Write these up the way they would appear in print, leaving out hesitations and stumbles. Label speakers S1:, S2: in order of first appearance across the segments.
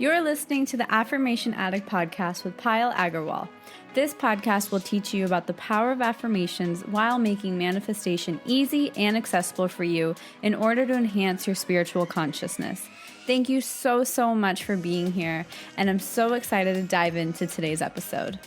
S1: You're listening to the Affirmation Addict podcast with Payal Agarwal. This podcast will teach you about the power of affirmations while making manifestation easy and accessible for you in order to enhance your spiritual consciousness. Thank you so much for being here, and I'm so excited to dive into today's episode.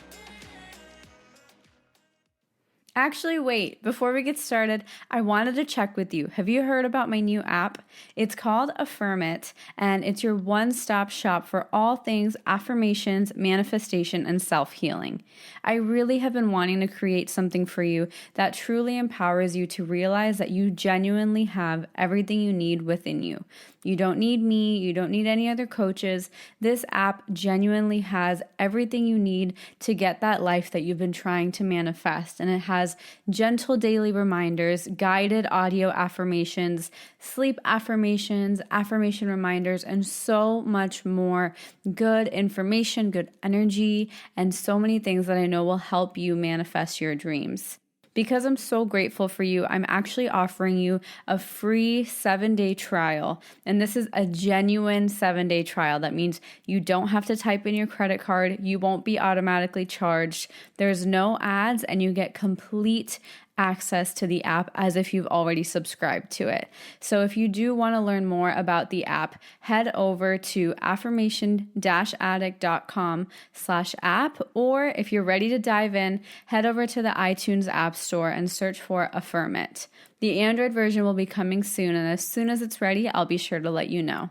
S1: Actually, wait, before we get started, I wanted to check with you. Have you heard about my new app? It's called Affirm It, and it's your one-stop shop for all things affirmations, manifestation, and self-healing. I really have been wanting to create something for you that truly empowers you to realize that you genuinely have everything you need within you. You don't need me, you don't need any other coaches. This app genuinely has everything you need to get that life that you've been trying to manifest, and it has gentle daily reminders, guided audio affirmations, sleep affirmations, affirmation reminders, and so much more good information, good energy, and so many things that I know will help you manifest your dreams. Because I'm so grateful for you, I'm actually offering you a free 7-day trial. And this is a genuine 7-day trial. That means you don't have to type in your credit card. You won't be automatically charged. There's no ads, and you get complete access to the app as if you've already subscribed to it. So if you do want to learn more about the app, head over to affirmation-addict.com/app, or if you're ready to dive in, head over to the iTunes App Store and search for Affirm It. The Android version will be coming soon, and as soon as it's ready, I'll be sure to let you know.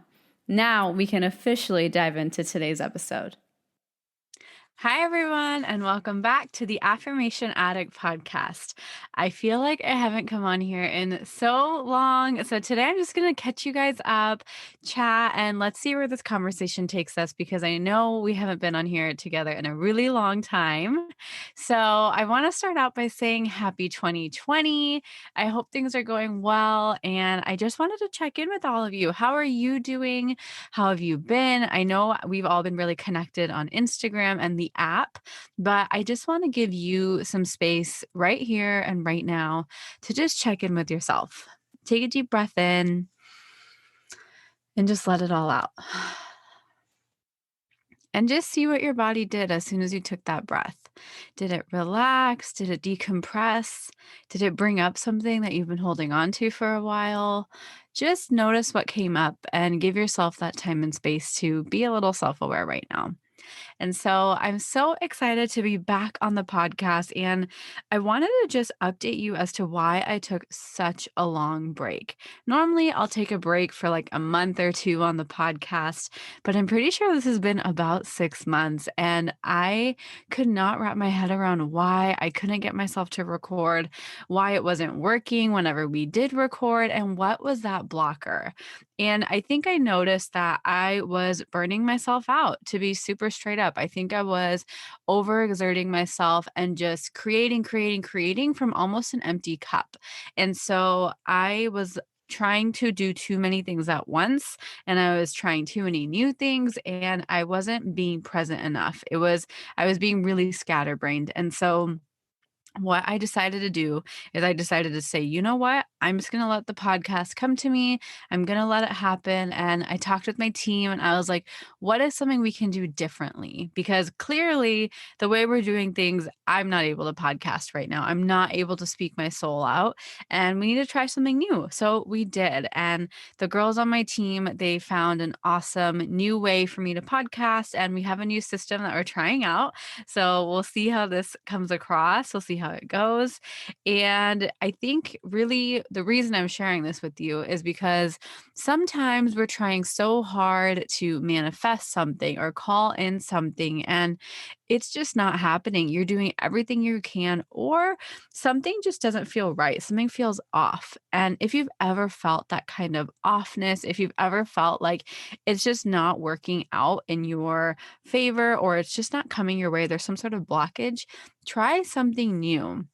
S1: Now we can officially dive into today's episode. Hi, everyone, and welcome back to the Affirmation Addict podcast. I feel like I haven't come on here in so long. So today I'm just going to catch you guys up, chat, and let's see where this conversation takes us, because I know we haven't been on here together in a really long time. So I want to start out by saying happy 2020. I hope things are going well. And I just wanted to check in with all of you. How are you doing? How have you been? I know we've all been really connected on Instagram and the app, but I just want to give you some space right here and right now to just check in with yourself. Take a deep breath in and just let it all out. And just see what your body did as soon as you took that breath. Did it relax? Did it decompress? Did it bring up something that you've been holding on to for a while? Just notice what came up and give yourself that time and space to be a little self-aware right now. And so I'm so excited to be back on the podcast, and I wanted to just update you as to why I took such a long break. Normally, I'll take a break for like a month or two on the podcast, but I'm pretty sure this has been about 6 months, and I could not wrap my head around why I couldn't get myself to record, why it wasn't working whenever we did record, and what was that blocker. And I think I noticed that I was burning myself out, to be super straight up. I think I was overexerting myself and just creating from almost an empty cup. And so I was trying to do too many things at once, and I was trying too many new things, and I wasn't being present enough. I was being really scatterbrained. And so what I decided to do is I decided to say, you know what? I'm just going to let the podcast come to me. I'm going to let it happen. And I talked with my team, and I was like, what is something we can do differently? Because clearly the way we're doing things, I'm not able to podcast right now. I'm not able to speak my soul out, and we need to try something new. So we did. And the girls on my team, they found an awesome new way for me to podcast, and we have a new system that we're trying out. So we'll see how this comes across. We'll see how it goes. And I think really the reason I'm sharing this with you is because sometimes we're trying so hard to manifest something or call in something, and it's just not happening. You're doing everything you can, or something just doesn't feel right. Something feels off. And if you've ever felt that kind of offness, if you've ever felt like it's just not working out in your favor, or it's just not coming your way, there's some sort of blockage, try something new.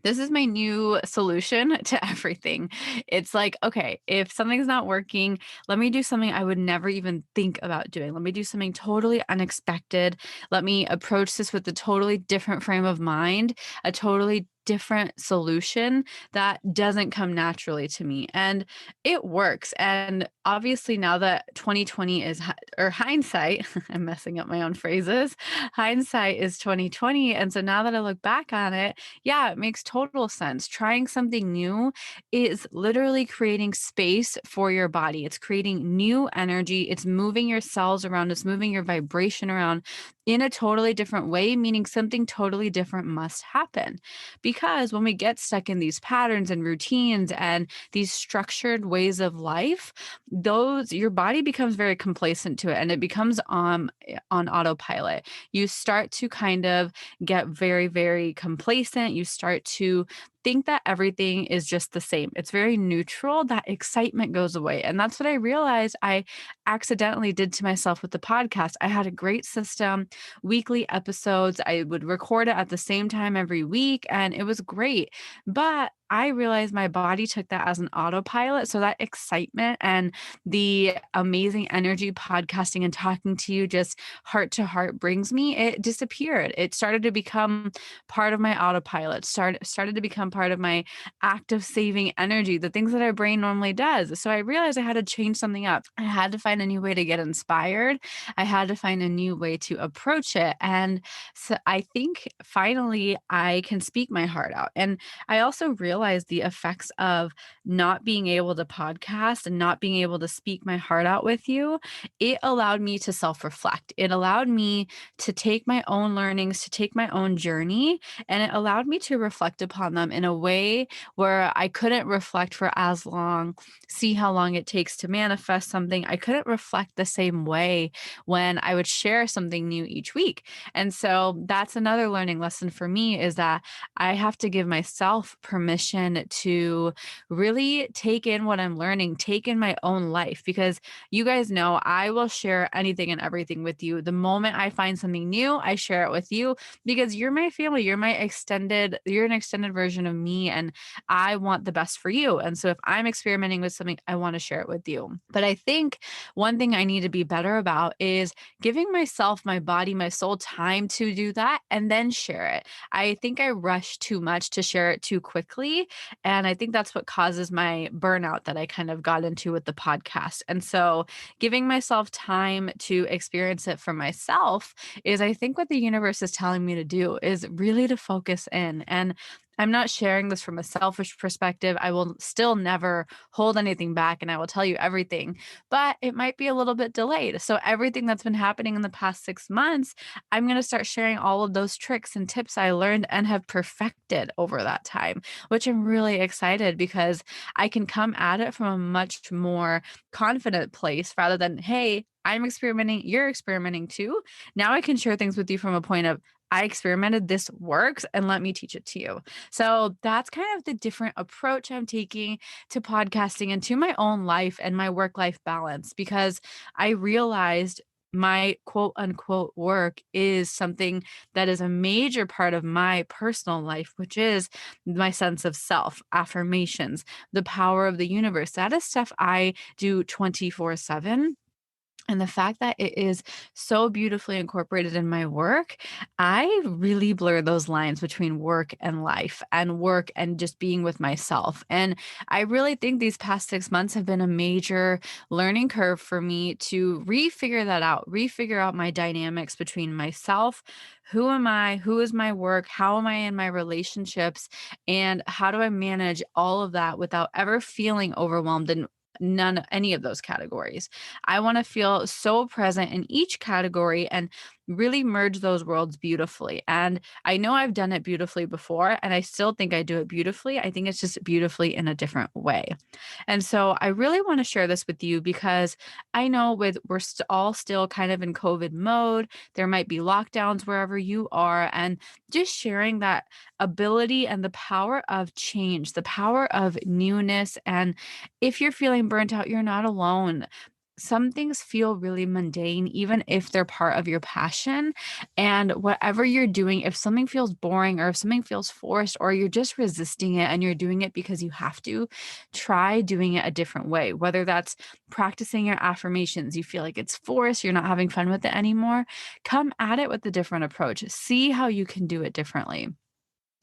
S1: This is my new solution to everything. It's like, okay, if something's not working, let me do something I would never even think about doing. Let me do something totally unexpected. Let me approach this with a totally different frame of mind, a totally different solution that doesn't come naturally to me. And it works. And obviously, now that 2020 is, or hindsight, I'm messing up my own phrases. Hindsight is 2020. And so now that I look back on it, yeah, it makes total sense. Trying something new is literally creating space for your body. It's creating new energy. It's moving your cells around. It's moving your vibration around in a totally different way, meaning something totally different must happen. Because when we get stuck in these patterns and routines and these structured ways of life, those your body becomes very complacent to it and it becomes on autopilot. You start to kind of get very, very complacent. You start to think that everything is just the same. It's very neutral. That excitement goes away. And that's what I realized I accidentally did to myself with the podcast. I had a great system, weekly episodes. I would record it at the same time every week, and it was great. But I realized my body took that as an autopilot. So that excitement and the amazing energy podcasting and talking to you just heart to heart brings me, it disappeared. It started to become part of my autopilot, started to become part of my active saving energy, the things that our brain normally does. So I realized I had to change something up. I had to find a new way to get inspired. I had to find a new way to approach it. And so I think finally I can speak my heart out. And I also realized the effects of not being able to podcast and not being able to speak my heart out with you. It allowed me to self reflect. It allowed me to take my own learnings, to take my own journey, and it allowed me to reflect upon them in a way where I couldn't reflect for as long, see how long it takes to manifest something. I couldn't reflect the same way when I would share something new each week. And so that's another learning lesson for me, is that I have to give myself permission to really take in what I'm learning, take in my own life, because you guys know I will share anything and everything with you. The moment I find something new, I share it with you because you're my family. You're an extended version of me, and I want the best for you. And so if I'm experimenting with something, I want to share it with you. But I think one thing I need to be better about is giving myself, my body, my soul time to do that and then share it. I think I rush too much to share it too quickly. And I think that's what causes my burnout that I kind of got into with the podcast. And so giving myself time to experience it for myself is, I think, what the universe is telling me to do, is really to focus in. And I'm not sharing this from a selfish perspective. I will still never hold anything back and I will tell you everything, but it might be a little bit delayed. So, everything that's been happening in the past 6 months, I'm going to start sharing all of those tricks and tips I learned and have perfected over that time, which I'm really excited because I can come at it from a much more confident place rather than, hey, I'm experimenting, you're experimenting too. Now I can share things with you from a point of, I experimented, this works, and let me teach it to you. So that's kind of the different approach I'm taking to podcasting and to my own life and my work life balance, because I realized my quote unquote work is something that is a major part of my personal life, which is my sense of self, affirmations, the power of the universe. That is stuff I do 24/7. And the fact that it is so beautifully incorporated in my work, I really blur those lines between work and life and work and just being with myself. And I really think these past 6 months have been a major learning curve for me to refigure that out, refigure out my dynamics between myself. Who am I? Who is my work? How am I in my relationships? And how do I manage all of that without ever feeling overwhelmed in any of those categories? I want to feel so present in each category and really merge those worlds beautifully. And I know I've done it beautifully before, and I still think I do it beautifully. I think it's just beautifully in a different way. And so I really want to share this with you because I know all still kind of in COVID mode. There might be lockdowns wherever you are, and just sharing that ability and the power of change, the power of newness. And if you're feeling burnt out, you're not alone. Some things feel really mundane, even if they're part of your passion. And whatever you're doing, if something feels boring or if something feels forced or you're just resisting it and you're doing it because you have to, try doing it a different way. Whether that's practicing your affirmations, you feel like it's forced, you're not having fun with it anymore, come at it with a different approach. See how you can do it differently.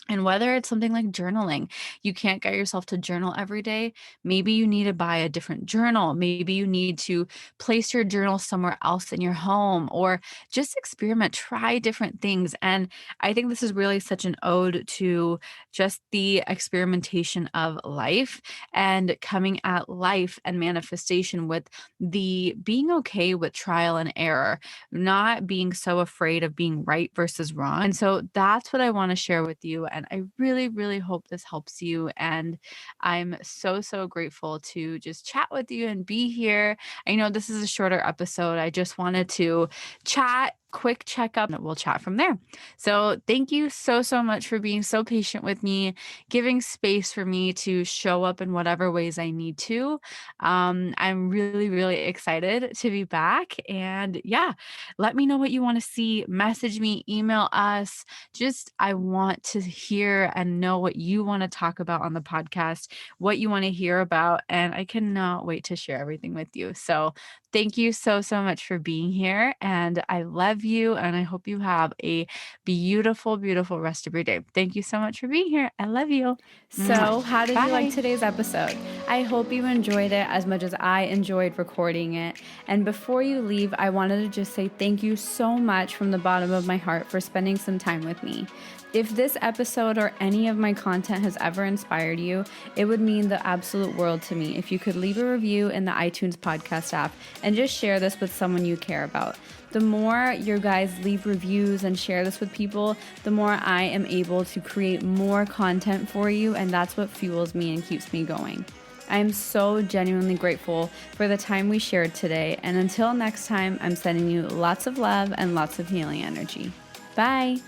S1: And whether it's something like journaling, you can't get yourself to journal every day. Maybe you need to buy a different journal. Maybe you need to place your journal somewhere else in your home or just experiment, try different things. And I think this is really such an ode to just the experimentation of life and coming at life and manifestation with the being okay with trial and error, not being so afraid of being right versus wrong. And so that's what I want to share with you. And I really, really hope this helps you. And I'm so, so grateful to just chat with you and be here. I know this is a shorter episode. I just wanted to chat. Quick checkup, and we'll chat from there. So, thank you so, so much for being so patient with me, giving space for me to show up in whatever ways I need to. I'm really, really excited to be back. And yeah, let me know what you want to see. Message me, email us. Just, I want to hear and know what you want to talk about on the podcast, what you want to hear about. And I cannot wait to share everything with you. So, thank you so, so much for being here. And I love you. And I hope you have a beautiful, beautiful rest of your day. Thank you so much for being here. I love you. Mwah.
S2: So, how did you like
S1: Bye.
S2: today's episode? I hope you enjoyed it as much as I enjoyed recording it. And before you leave, I wanted to just say thank you so much from the bottom of my heart for spending some time with me. If this episode or any of my content has ever inspired you, it would mean the absolute world to me if you could leave a review in the iTunes podcast app and just share this with someone you care about. The more you guys leave reviews and share this with people, the more I am able to create more content for you, and that's what fuels me and keeps me going. I am so genuinely grateful for the time we shared today, and until next time, I'm sending you lots of love and lots of healing energy. Bye!